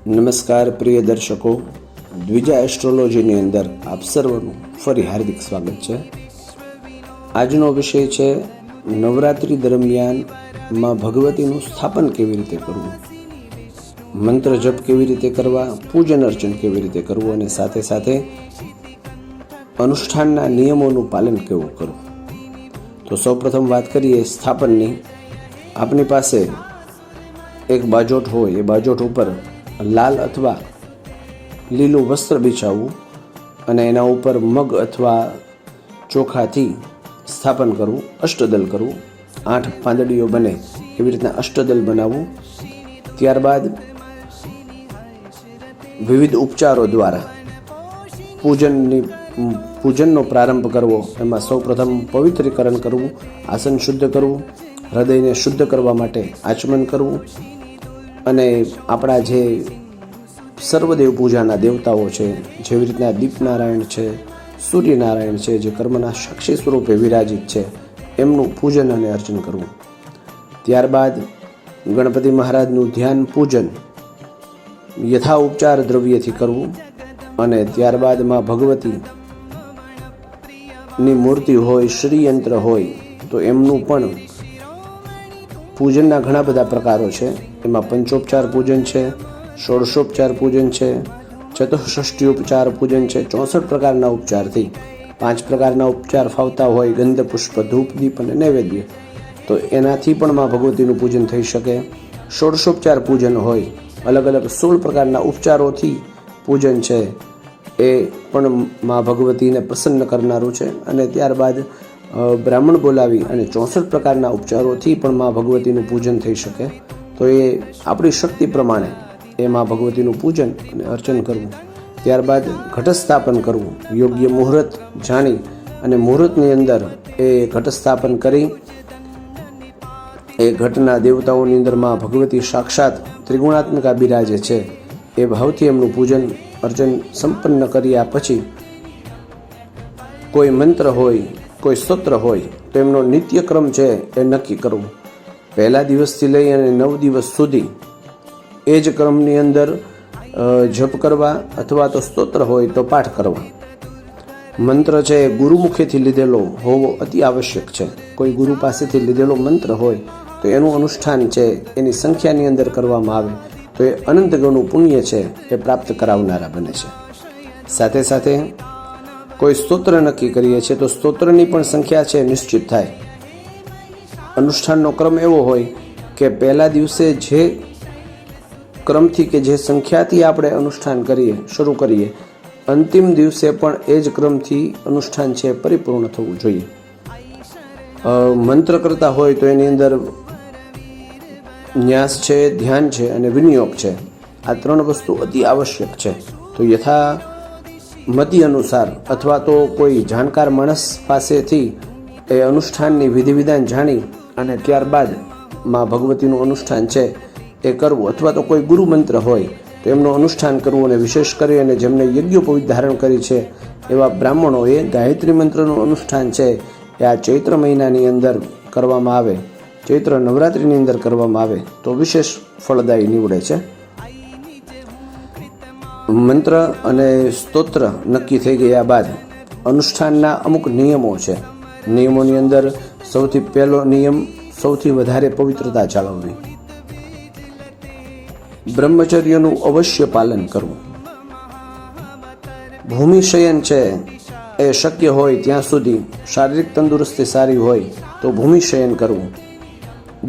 નમસ્કાર પ્રિય દર્શકો, દ્વિજા એસ્ટ્રોલોજીની અંદર આપ સર્વનું ફરી હાર્દિક સ્વાગત છે. આજનો વિષય છે નવરાત્રિ દરમિયાન માં ભગવતીનું સ્થાપન કેવી રીતે કરવું, મંત્ર જપ કેવી રીતે કરવા, પૂજન અર્ચન કેવી રીતે કરવું અને સાથે સાથે અનુષ્ઠાનના નિયમોનું પાલન કેવું કરવું. તો સૌપ્રથમ વાત કરીએ સ્થાપનની. આપની પાસે એક બાજોટ હોય, એ બાજોટ ઉપર લાલ અથવા લીલું વસ્ત્ર બિછાવવું અને એના ઉપર મગ અથવા ચોખાથી સ્થાપન કરવું, અષ્ટદલ કરવું. 8 પાંદડીઓ બને એવી રીતના અષ્ટદલ બનાવવું. ત્યારબાદ વિવિધ ઉપચારો દ્વારા પૂજનનો પ્રારંભ કરવો. એમાં સૌપ્રથમ પવિત્રીકરણ કરવું, આસન શુદ્ધ કરવું, હૃદયને શુદ્ધ કરવા માટે આચમન કરવું અને આપણા જે સર્વદેવ પૂજાના દેવતાઓ છે, જેવી રીતના દીપનારાયણ છે, સૂર્યનારાયણ છે, જે કર્મના સાક્ષી સ્વરૂપે વિરાજિત છે, એમનું પૂજન અને અર્ચન કરવું. ત્યારબાદ ગણપતિ મહારાજનું ધ્યાન પૂજન યથા ઉપચાર દ્રવ્યથી કરવું અને ત્યારબાદ માં ભગવતીની મૂર્તિ હોય, શ્રીયંત્ર હોય તો એમનું પણ પૂજનના ઘણા બધા પ્રકારો છે. એમાં પંચોપચાર પૂજન છે, ષોડશોપચાર પૂજન છે, ચતુષ્ષષ્ઠી ઉપચાર પૂજન છે. 64 પ્રકારના ઉપચારથી 5 પ્રકારના ઉપચાર ફાવતા હોય, ગંધ, પુષ્પ, ધૂપ, દીપ અને નૈવેદ્ય, તો એનાથી પણ માં ભગવતીનું પૂજન થઈ શકે. ષોડશોપચાર પૂજન હોય, અલગ અલગ 16 પ્રકારના ઉપચારોથી પૂજન છે, એ પણ માં ભગવતીને પ્રસન્ન કરનારું છે. અને ત્યારબાદ બ્રાહ્મણ બોલાવી અને 64 પ્રકારના ઉપચારોથી પણ માં ભગવતીનું પૂજન થઈ શકે. તો એ આપણી શક્તિ પ્રમાણે એ માં ભગવતીનું પૂજન અને અર્ચન કરવું. ત્યારબાદ ઘટસ્થાપન કરવું, યોગ્ય મુહૂર્ત જાણી અને મુહૂર્તની અંદર એ ઘટસ્થાપન કરી એ ઘટના દેવતાઓની અંદર માં ભગવતી સાક્ષાત ત્રિગુણાત્મિકા બિરાજે છે એ ભાવથી એમનું પૂજન અર્ચન સંપન્ન કર્યા પછી કોઈ મંત્ર હોય, કોઈ સ્તોત્ર હોય તો એમનો નિત્યક્રમ છે એ નક્કી કરવું. પહેલા દિવસથી લઈ અને 9 દિવસ સુધી એ જ ક્રમની અંદર જપ કરવા અથવા તો સ્તોત્ર હોય તો પાઠ કરવા. મંત્ર છે એ ગુરુમુખેથી લીધેલો હોવો અતિ આવશ્યક છે. કોઈ ગુરુ પાસેથી લીધેલો મંત્ર હોય તો એનું અનુષ્ઠાન છે એની સંખ્યાની અંદર કરવામાં આવે તો એ અનંત ગણું પુણ્ય છે એ પ્રાપ્ત કરાવનારા બને છે. સાથે સાથે કોઈ સ્તોત્ર નક્કી કરીએ છીએ તો સ્તોત્રની પણ સંખ્યા છે નિશ્ચિત થાય. અનુષ્ઠાનનો ક્રમ એવો હોય કે પહેલા દિવસે જે ક્રમથી કે જે સંખ્યાથી આપણે અનુષ્ઠાન શરૂ કરીએ, અંતિમ દિવસે પણ એ જ ક્રમથી અનુષ્ઠાન છે પરિપૂર્ણ થવું જોઈએ. મંત્ર કરતા હોય તો એની અંદર ન્યાસ છે, ધ્યાન છે અને વિનિયોગ છે. આ 3 વસ્તુ અતિ આવશ્યક છે. તો યથા મતિ અનુસાર અથવા તો કોઈ જાણકાર માણસ પાસેથી એ અનુષ્ઠાનની વિધિ વિધાન જાણી અને ત્યારબાદ માં ભગવતીનું અનુષ્ઠાન છે એ કરવું, અથવા તો કોઈ ગુરુ મંત્ર હોય તો એમનું અનુષ્ઠાન કરવું. અને વિશેષ કરી અને જેમને યજ્ઞોપવિત ધારણ કરી છે એવા બ્રાહ્મણોએ ગાયત્રી મંત્રનું અનુષ્ઠાન છે એ આ ચૈત્ર મહિનાની અંદર કરવામાં આવે, ચૈત્ર નવરાત્રિની અંદર કરવામાં આવે તો વિશેષ ફળદાયી નીવડે છે. મંત્ર અને સ્તોત્ર નક્કી થઈ ગયા બાદ અનુષ્ઠાનના અમુક નિયમો છે. નિયમોની અંદર સૌથી પહેલો નિયમ, સૌથી વધારે પવિત્રતા જાળવવી, બ્રહ્મચર્યનું અવશ્ય પાલન કરવું. ભૂમિશયન છે એ શક્ય હોય ત્યાં સુધી, શારીરિક તંદુરસ્તી સારી હોય તો ભૂમિશયન કરવું.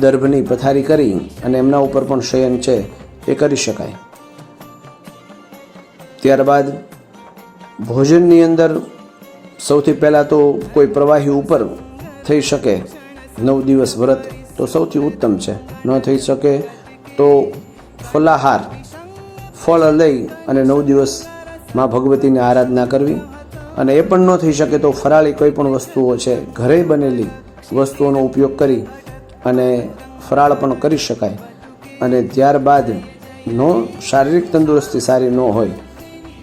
દર્ભની પથારી કરી અને એમના ઉપર પણ શયન છે એ કરી શકાય. ત્યારબાદ ભોજનની અંદર સૌથી પહેલાં તો કોઈ પ્રવાહી ઉપર થઈ શકે 9 દિવસ વ્રત તો સૌથી ઉત્તમ છે. ન થઈ શકે તો ફલાહાર, ફળ લઈ અને 9 દિવસ માં ભગવતીની આરાધના કરવી. અને એ પણ ન થઈ શકે તો ફરાળી કોઈ પણ વસ્તુઓ છે, ઘરે બનેલી વસ્તુઓનો ઉપયોગ કરી અને ફરાળ પણ કરી શકાય. અને ત્યારબાદ શારીરિક તંદુરસ્તી સારી ન હોય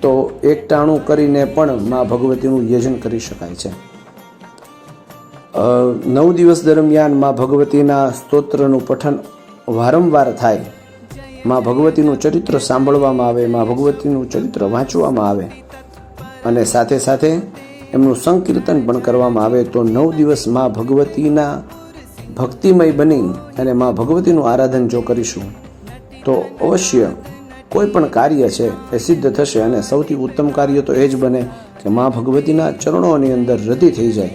તો એકટાણું કરીને પણ માં ભગવતીનું યજન કરી શકાય છે. 9 દિવસ દરમિયાન માં ભગવતીના સ્તોત્રનું પઠન વારંવાર થાય મા ભગવતીનું ચરિત્ર સાંભળવામાં આવે, મા ભગવતીનું ચરિત્ર વાંચવામાં આવે અને સાથે સાથે એમનું સંકીર્તન પણ કરવામાં આવે તો 9 દિવસ મા ભગવતીના ભક્તિમય બની અને મા ભગવતીનું આરાધન જો કરીશું તો અવશ્ય કોઈ પણ કાર્ય છે એ સિદ્ધ થશે. અને સૌથી ઉત્તમ કાર્ય તો એ જ બને કે મા ભગવતીના ચરણોની અંદર રતિ થઈ જાય,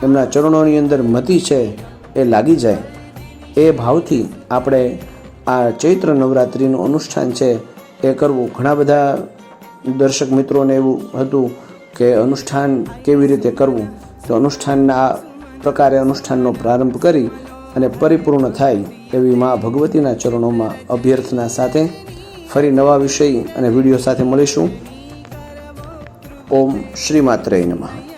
એમના ચરણોની અંદર મતિ છે એ લાગી જાય. એ ભાવથી આપણે આ ચૈત્ર નવરાત્રિનું અનુષ્ઠાન છે એ કરવું. ઘણા બધા દર્શક મિત્રોને એવું હતું કે અનુષ્ઠાન કેવી રીતે કરવું, તો અનુષ્ઠાનના આ પ્રકારે અનુષ્ઠાનનો પ્રારંભ કરી અને પરિપૂર્ણ થાય એવી મા ભગવતીના ચરણોમાં અભ્યર્થના સાથે ફરી નવા વિષય અને વિડીયો સાથે મળીશું. ઓમ શ્રી માત્રેય નમઃ.